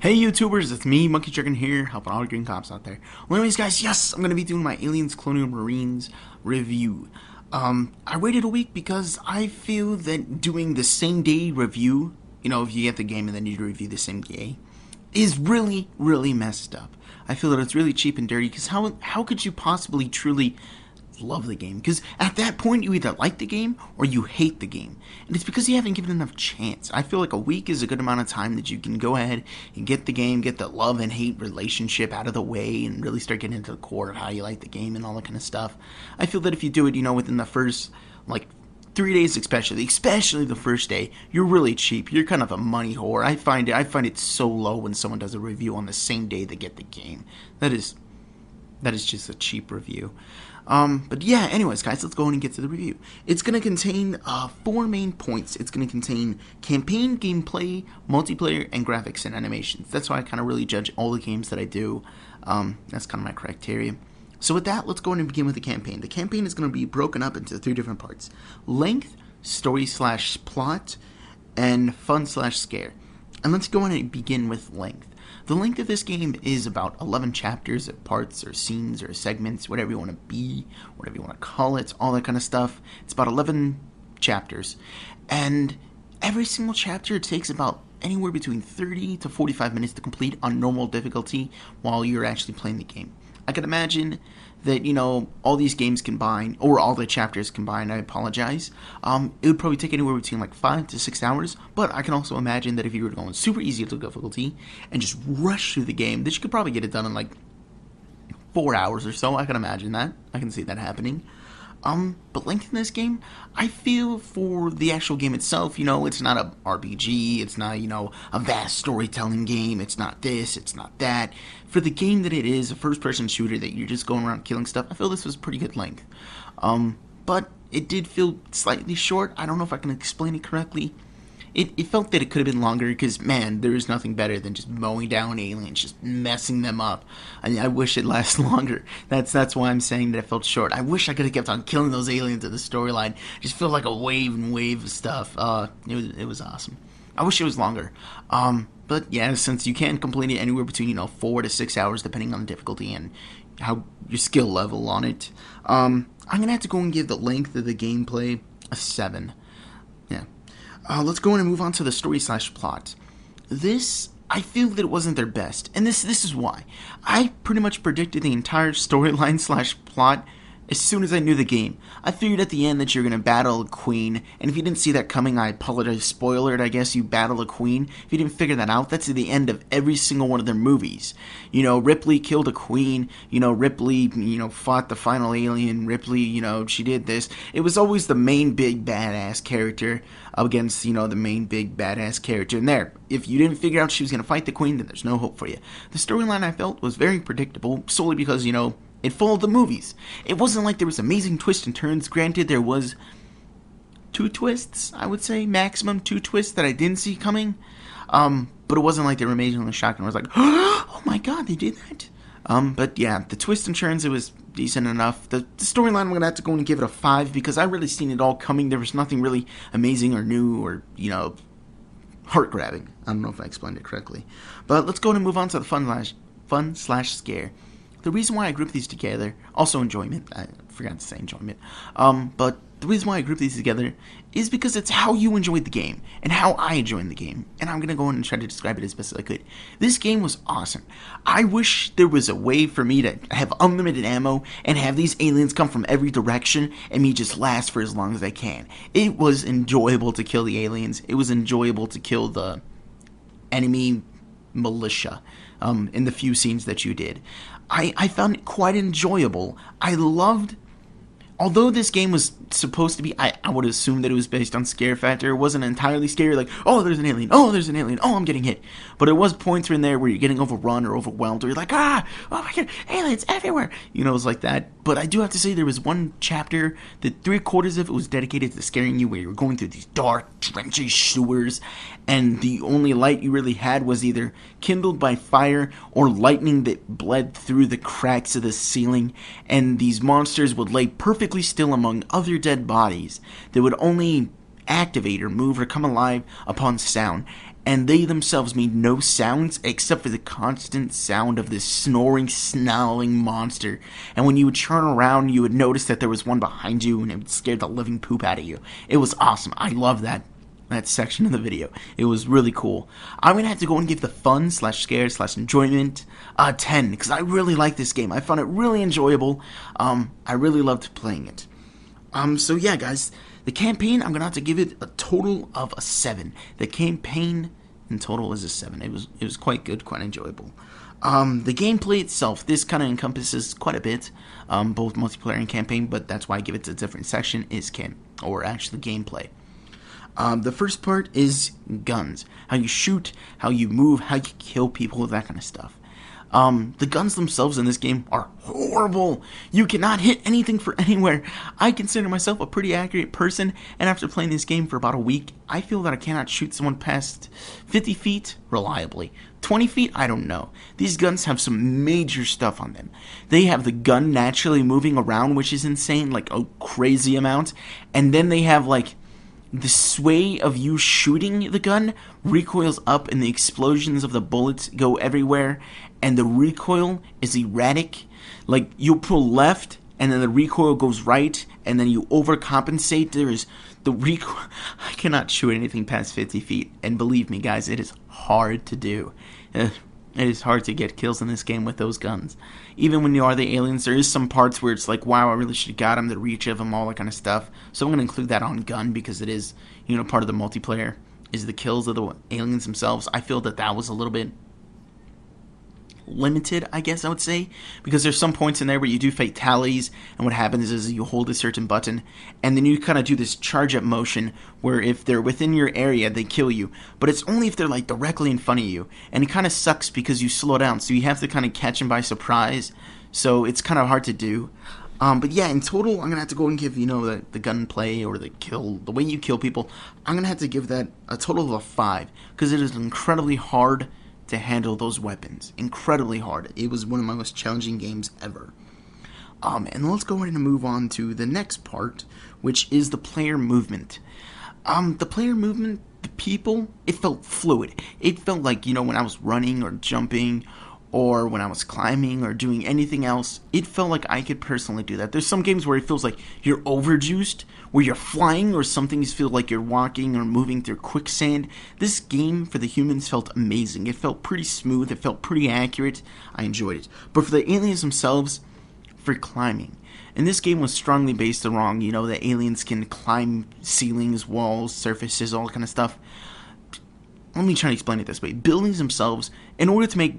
Hey YouTubers, it's me, Monkeydragon here, helping all the green cops out there. Well anyways guys, yes, I'm going to be doing my Aliens Colonial Marines review. I waited a week because I feel that doing the same day review, if you get the game and then you review the same day, is really, really messed up. I feel that it's really cheap and dirty because how could you possibly truly love the game? Because at that point you either like the game or you hate the game, and it's because you haven't given enough chance. I feel like a week is a good amount of time that you can go ahead and get the game, get the love and hate relationship out of the way, and really start getting into the core of how you like the game and all that kind of stuff. I feel that if you do it, within the first 3 days, especially the first day, you're really cheap. You're kind of a money whore. I find it so low when someone does a review on the same day they get the game. That is just a cheap review. But yeah, anyways, guys, let's go ahead and get to the review. It's going to contain 4 main points. It's going to contain campaign, gameplay, multiplayer, and graphics and animations. That's why I kind of really judge all the games that I do. That's kind of my criteria. So with that, let's go ahead and begin with the campaign. The campaign is going to be broken up into 3 different parts: length, story/plot, and fun/scare. And let's go ahead and begin with length. The length of this game is about 11 chapters, or parts, or scenes, or segments, whatever you want to be, whatever you want to call it, all that kind of stuff. It's about 11 chapters, and every single chapter takes about anywhere between 30 to 45 minutes to complete on normal difficulty while you're actually playing the game. I can imagine that, all these games combined, or all the chapters combined, I apologize, it would probably take anywhere between 5 to 6 hours, but I can also imagine that if you were going super easy to difficulty and just rush through the game, that you could probably get it done in 4 hours or so. I can imagine that. I can see that happening. But length in this game, I feel for the actual game itself, it's not a RPG, it's not, a vast storytelling game, it's not this, it's not that. For the game that it is, a first-person shooter that you're just going around killing stuff, I feel this was pretty good length. But it did feel slightly short. I don't know if I can explain it correctly. It felt that it could have been longer because, man, there is nothing better than just mowing down aliens, just messing them up. I wish it lasted longer. That's why I'm saying that it felt short. I wish I could have kept on killing those aliens in the storyline. Just felt like a wave and wave of stuff. It was awesome. I wish it was longer. But yeah, since you can complete it anywhere between 4 to 6 hours, depending on the difficulty and how your skill level on it, I'm gonna have to go and give the length of the gameplay a 7. Yeah. Let's go in and move on to the story/plot. This, I feel that it wasn't their best, and this is why. I pretty much predicted the entire storyline/plot as soon as I knew the game. I figured at the end that you're going to battle a queen, and if you didn't see that coming, I apologize, spoiler it, I guess, you battle a queen. If you didn't figure that out, that's at the end of every single one of their movies. Ripley killed a queen, Ripley, fought the final alien, Ripley, she did this. It was always the main big badass character against, the main big badass character. And there, if you didn't figure out she was going to fight the queen, then there's no hope for you. The storyline, I felt, was very predictable, solely because, it followed the movies. It wasn't like there was amazing twists and turns. Granted, there was 2 twists, I would say, maximum 2 twists that I didn't see coming. But it wasn't like they were amazingly shocking. I was like, oh my god, they did that. But yeah, the twists and turns, it was decent enough. The storyline, I'm going to have to go and give it a 5 because I really seen it all coming. There was nothing really amazing or new or, heart-grabbing. I don't know if I explained it correctly. But let's go and move on to the fun/scare. The reason why I group these together, also enjoyment, I forgot to say enjoyment, but the reason why I group these together is because it's how you enjoyed the game, and how I enjoyed the game, and I'm going to go in and try to describe it as best as I could. This game was awesome. I wish there was a way for me to have unlimited ammo, and have these aliens come from every direction, and me just last for as long as I can. It was enjoyable to kill the aliens. It was enjoyable to kill the enemy militia in the few scenes that you did. I found it quite enjoyable. I loved, although this game was supposed to be, I would assume that it was based on scare factor. It wasn't entirely scary, like, oh, there's an alien, oh, there's an alien, oh, I'm getting hit. But it was points in there where you're getting overrun or overwhelmed, or you're like, oh my god, aliens everywhere. It was like that. But I do have to say there was one chapter that 3/4 of it was dedicated to scaring you, where you were going through these dark, drenchy sewers, and the only light you really had was either kindled by fire or lightning that bled through the cracks of the ceiling, and these monsters would lay perfectly still among other dead bodies that would only activate or move or come alive upon sound. and they themselves made no sounds except for the constant sound of this snoring, snarling monster. And when you would turn around, you would notice that there was one behind you, and it would scare the living poop out of you. It was awesome. I love that section of the video. It was really cool. I'm gonna have to go and give the fun / scare / enjoyment a 10, because I really like this game. I found it really enjoyable. I really loved playing it. So yeah, guys, the campaign, I'm gonna have to give it a total of a 7. The campaign in total is a 7. It was quite good, quite enjoyable. The gameplay itself, this kind of encompasses quite a bit, both multiplayer and campaign, but that's why I give it a different section, is actually gameplay. The first part is guns. How you shoot, how you move, how you kill people, that kind of stuff. The guns themselves in this game are horrible. You cannot hit anything from anywhere. I consider myself a pretty accurate person, and after playing this game for about a week, I feel that I cannot shoot someone past 50 feet reliably. 20 feet, I don't know. These guns have some major stuff on them. They have the gun naturally moving around, which is insane, like a crazy amount, and then they have like the sway of you shooting the gun recoils up, and the explosions of the bullets go everywhere, and the recoil is erratic. Like, you'll pull left, and then the recoil goes right, and then you overcompensate. There's the recoil. I cannot shoot anything past 50 feet, and believe me, guys, it is hard to do. It is hard to get kills in this game with those guns. Even when you are the aliens, there is some parts where it's like, wow, I really should have got him, the reach of him, all that kind of stuff. So I'm going to include that on gun, because it is, part of the multiplayer, is the kills of the aliens themselves. I feel that was a little bit limited, I guess I would say, because there's some points in there where you do fatalities, and what happens is you hold a certain button, and then you kind of do this charge up motion where if they're within your area, they kill you, but it's only if they're like directly in front of you, and it kind of sucks because you slow down, so you have to kind of catch them by surprise, so it's kind of hard to do. But yeah, in total, I'm gonna have to go and give, the gunplay or the way you kill people, I'm gonna have to give that a total of a 5, because it is incredibly hard to handle those weapons. Incredibly hard. It was one of my most challenging games ever. And let's go ahead and move on to the next part, which is the player movement. The player movement, the people, it felt fluid. It felt like, when I was running or jumping, or when I was climbing or doing anything else, it felt like I could personally do that. There's some games where it feels like you're overjuiced, where you're flying, or some things feel like you're walking or moving through quicksand. This game for the humans felt amazing. It felt pretty smooth. It felt pretty accurate. I enjoyed it. But for the aliens themselves, for climbing, and this game was strongly based around, the aliens can climb ceilings, walls, surfaces, all that kind of stuff. Let me try to explain it this way. Buildings themselves, in order to make,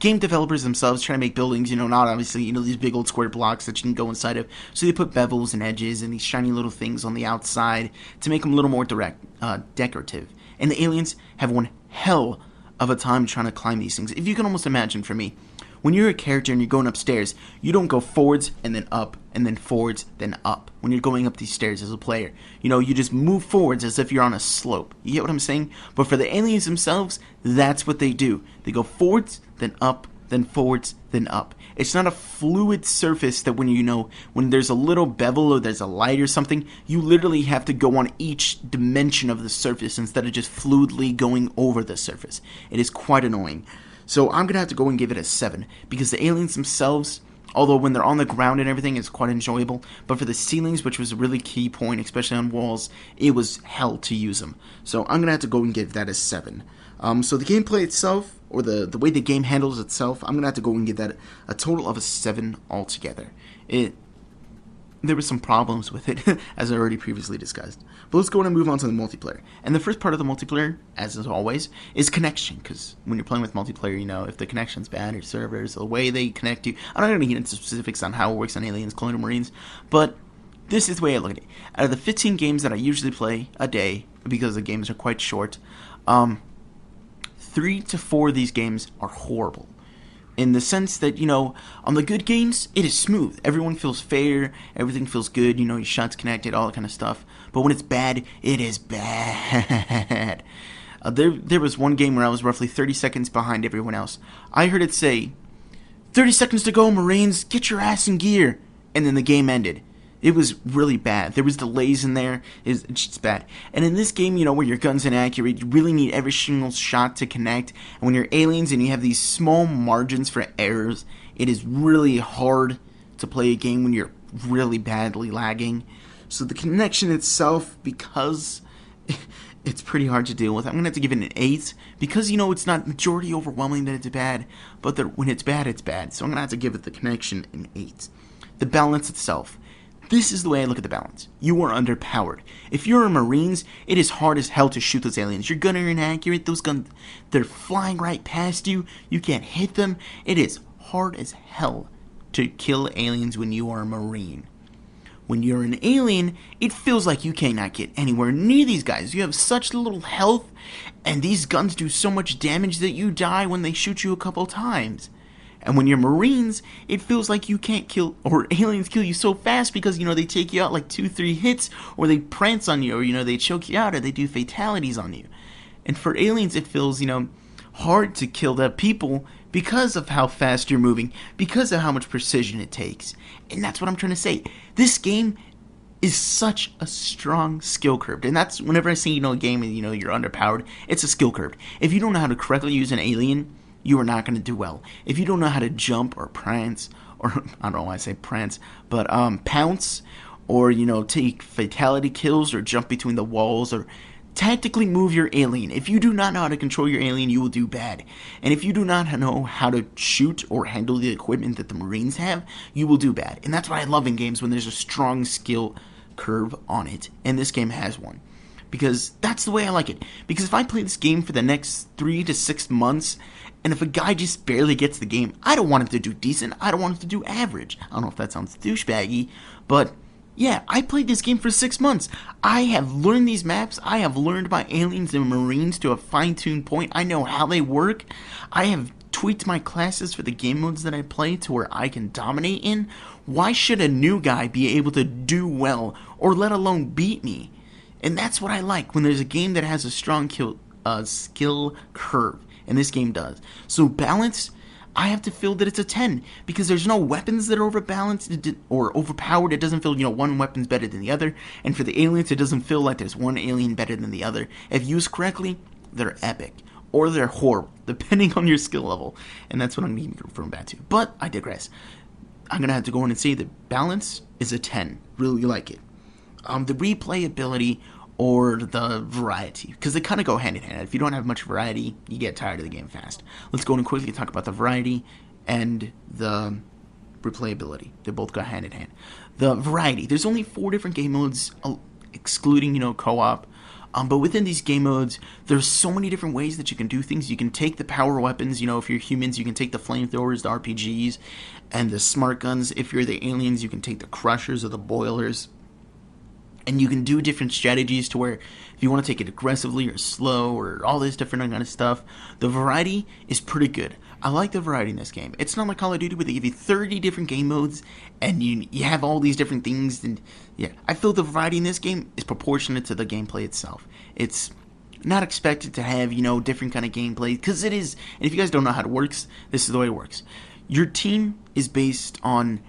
game developers themselves try to make buildings, not obviously, these big old square blocks that you can go inside of. So they put bevels and edges and these shiny little things on the outside to make them a little more decorative. And the aliens have one hell of a time trying to climb these things. If you can almost imagine, for me, when you're a character and you're going upstairs, you don't go forwards and then up and then forwards then up. When you're going up these stairs as a player, you just move forwards as if you're on a slope. You get what I'm saying? But for the aliens themselves, that's what they do. They go forwards, then up, then forwards, then up. It's not a fluid surface that when there's a little bevel or there's a light or something, you literally have to go on each dimension of the surface instead of just fluidly going over the surface. It is quite annoying. So I'm going to have to go and give it a 7, because the aliens themselves, although when they're on the ground and everything, it's quite enjoyable, but for the ceilings, which was a really key point, especially on walls, it was hell to use them. So I'm going to have to go and give that a 7. So the gameplay itself, or the way the game handles itself, I'm going to have to go and give that a total of a 7 altogether. There were some problems with it, as I already previously discussed. But let's go on and move on to the multiplayer. And the first part of the multiplayer, as always, is connection. Because when you're playing with multiplayer, if the connection's bad, or servers, the way they connect you. I'm not going to get into specifics on how it works on Aliens, Colonial Marines, but this is the way I look at it. Out of the 15 games that I usually play a day, because the games are quite short, 3 to 4 of these games are horrible. In the sense that, on the good games, it is smooth. Everyone feels fair. Everything feels good. Your shots connected, all that kind of stuff. But when it's bad, it is bad. There was one game where I was roughly 30 seconds behind everyone else. I heard it say, 30 seconds to go, Marines. Get your ass in gear. And then the game ended. It was really bad. There was delays in there. It's just bad. And in this game, where your gun's inaccurate, you really need every single shot to connect. And when you're aliens and you have these small margins for errors, it is really hard to play a game when you're really badly lagging. So the connection itself, because it's pretty hard to deal with, I'm going to have to give it an 8. Because, it's not majority overwhelming that it's bad, but when it's bad, it's bad. So I'm going to have to give it the connection an 8. The balance itself. This is the way I look at the balance. You are underpowered. If you're a Marines, it is hard as hell to shoot those aliens. Your guns are inaccurate. Those guns, they're flying right past you. You can't hit them. It is hard as hell to kill aliens when you are a Marine. When you're an alien, it feels like you cannot get anywhere near these guys. You have such little health, and these guns do so much damage that you die when they shoot you a couple times. And when you're Marines, it feels like you can't kill, or aliens kill you so fast because, they take you out like 2-3 hits, or they prance on you, or, they choke you out, or they do fatalities on you. And for aliens, it feels, hard to kill the people because of how fast you're moving, because of how much precision it takes. And that's what I'm trying to say. This game is such a strong skill curve. And that's whenever I say, a game and, you're underpowered, it's a skill curve. If you don't know how to correctly use an alien, you are not going to do well. If you don't know how to jump or prance, or I don't know why I say prance, but pounce, or take fatality kills, or jump between the walls, or tactically move your alien. If you do not know how to control your alien, you will do bad. And if you do not know how to shoot or handle the equipment that the Marines have, you will do bad. And that's what I love in games, when there's a strong skill curve on it. And this game has one. Because that's the way I like it. Because if I play this game for the next 3 to 6 months, and if a guy just barely gets the game, I don't want him to do decent. I don't want him to do average. I don't know if that sounds douchebaggy, but yeah, I played this game for 6 months. I have learned these maps. I have learned my aliens and Marines to a fine-tuned point. I know how they work. I have tweaked my classes for the game modes that I play to where I can dominate in. Why should a new guy be able to do well, or let alone beat me? And that's what I like, when there's a game that has a strong skill curve. And this game does. So balance, I have to feel that it's a 10. Because there's no weapons that are overbalanced or overpowered. It doesn't feel, one weapon's better than the other. And for the aliens, it doesn't feel like there's one alien better than the other. If used correctly, they're epic. Or they're horrible, depending on your skill level. And that's what I'm going to refer back to. But I digress. I'm going to have to go in and say that balance is a 10. Really like it. The replayability or the variety, because they kind of go hand in hand. If you don't have much variety, you get tired of the game fast. Let's go and quickly talk about the variety and the replayability. They both go hand in hand. The variety, there's only 4 different game modes, excluding, co-op. But within these game modes, there's so many different ways that you can do things. You can take the power weapons, if you're humans, you can take the flamethrowers, the RPGs, and the smart guns. If you're the aliens, you can take the crushers or the boilers. And you can do different strategies to where if you want to take it aggressively or slow or all this different kind of stuff, the variety is pretty good. I like the variety in this game. It's not like Call of Duty where they give you 30 different game modes and you have all these different things. And yeah, I feel the variety in this game is proportionate to the gameplay itself. It's not expected to have, different kind of gameplay, because it is. And if you guys don't know how it works, this is the way it works. Your team is based on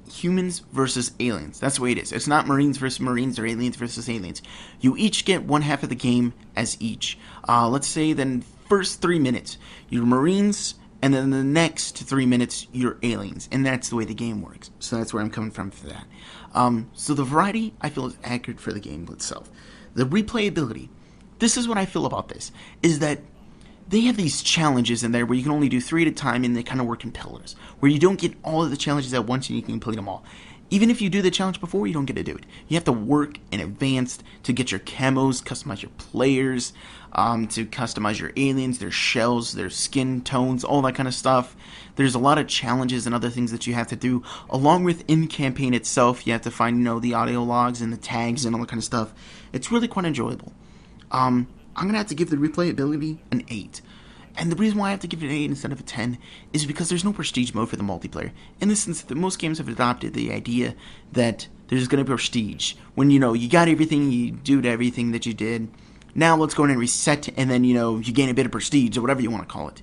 humans versus aliens. That's the way it is. It's not Marines versus Marines or aliens versus aliens. You each get one half of the game as each. Let's say then first 3 minutes, you're Marines, and then the next 3 minutes, you're aliens. And that's the way the game works. So that's where I'm coming from for that. So the variety, I feel, is accurate for the game itself. The replayability, this is what I feel about this, is that they have these challenges in there where you can only do 3 at a time, and they kind of work in pillars, where you don't get all of the challenges at once and you can complete them all. Even if you do the challenge before, you don't get to do it. You have to work in advance to get your camos, customize your players, to customize your aliens, their shells, their skin tones, all that kind of stuff. There's a lot of challenges and other things that you have to do. Along with in-campaign itself, you have to find, the audio logs and the tags and all that kind of stuff. It's really quite enjoyable. I'm going to have to give the replayability an 8. And the reason why I have to give it an 8 instead of a 10 is because there's no prestige mode for the multiplayer. In the sense that most games have adopted the idea that there's going to be prestige. When, you got everything, you do everything that you did. Now let's go in and reset, and then, you gain a bit of prestige, or whatever you want to call it.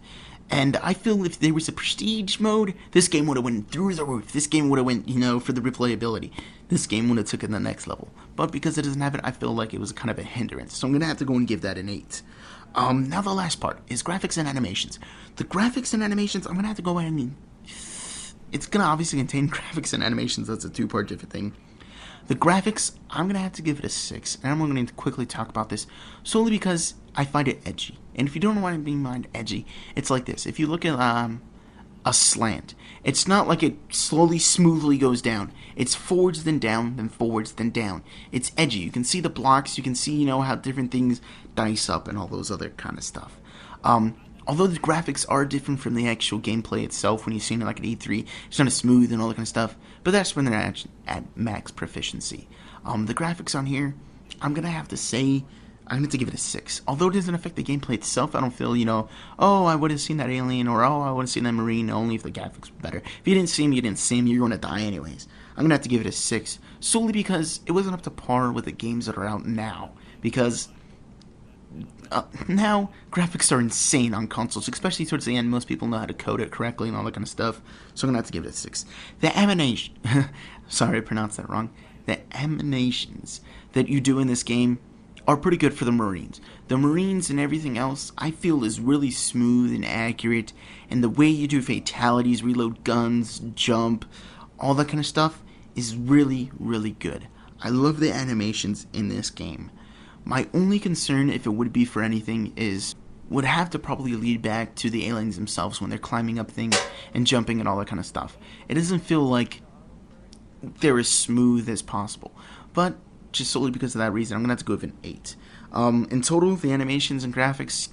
And I feel if there was a prestige mode, this game would have went through the roof. This game would have went, for the replayability. This game would have took it to the next level. But because it doesn't have it, I feel like it was kind of a hindrance. So I'm going to have to go and give that an 8. Now the last part is graphics and animations. The graphics and animations, I'm going to have to go ahead and... It's going to obviously contain graphics and animations. That's a two-part different thing. The graphics, I'm going to have to give it a 6. And I'm going to quickly talk about this solely because I find it edgy. And if you don't know what I mean by edgy, it's like this. If you look at a slant, it's not like it slowly, smoothly goes down. It's forwards, then down, then forwards, then down. It's edgy. You can see the blocks. You can see, how different things dice up and all those other kind of stuff. Although the graphics are different from the actual gameplay itself when you've seen it like at E3, it's not as smooth and all that kind of stuff, but that's when they're at max proficiency. The graphics on here, I'm going to have to say, I'm going to give it a 6. Although it doesn't affect the gameplay itself, I don't feel, oh, I would have seen that alien, or oh, I would have seen that marine only if the graphics were better. If you didn't see him, you didn't see him, you're going to die anyways. I'm going to have to give it a 6, solely because it wasn't up to par with the games that are out now, because... now, graphics are insane on consoles, especially towards the end. Most people know how to code it correctly and all that kind of stuff, so I'm going to have to give it a 6. The animation, sorry I pronounced that wrong, the animations that you do in this game are pretty good for the Marines. The Marines and everything else, I feel, is really smooth and accurate, and the way you do fatalities, reload guns, jump, all that kind of stuff is really, really good. I love the animations in this game. My only concern, if it would be for anything, would have to probably lead back to the aliens themselves when they're climbing up things and jumping and all that kind of stuff. It doesn't feel like they're as smooth as possible. But just solely because of that reason, I'm going to have to go with an 8. In total, the animations and graphics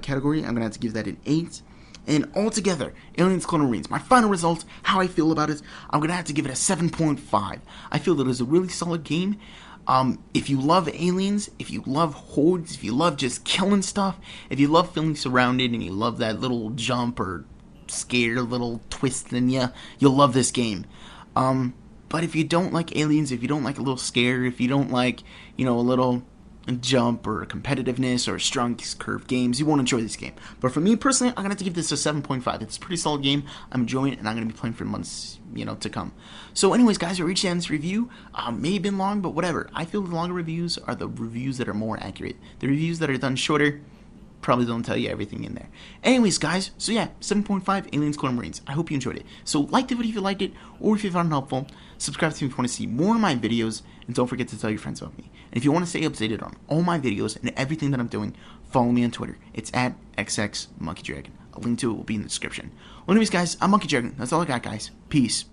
category, I'm going to have to give that an 8. And altogether, Aliens Colonial Marines, my final result, how I feel about it, I'm going to have to give it a 7.5. I feel that it is a really solid game. If you love aliens, if you love hordes, if you love just killing stuff, if you love feeling surrounded and you love that little jump or scared little twist in you, you'll love this game. But if you don't like aliens, if you don't like a little scare, if you don't like, a little jump or competitiveness or strong curve games, you won't enjoy this game. But for me personally, I'm going to have to give this a 7.5. It's a pretty solid game. I'm enjoying it, and I'm going to be playing for months, to come. So anyways, guys, I reached the end of this review. May have been long, but whatever. I feel the longer reviews are the reviews that are more accurate. The reviews that are done shorter probably don't tell you everything in there. Anyways, guys, so yeah, 7.5 Aliens Colonial Marines. I hope you enjoyed it. So like the video if you liked it, or if you found it helpful. Subscribe to me if you want to see more of my videos, and don't forget to tell your friends about me. And if you want to stay updated on all my videos and everything that I'm doing, follow me on Twitter. It's at xXMonkeyDragon. A link to it will be in the description. Well, anyways, guys, I'm Monkeydragon. That's all I got, guys. Peace.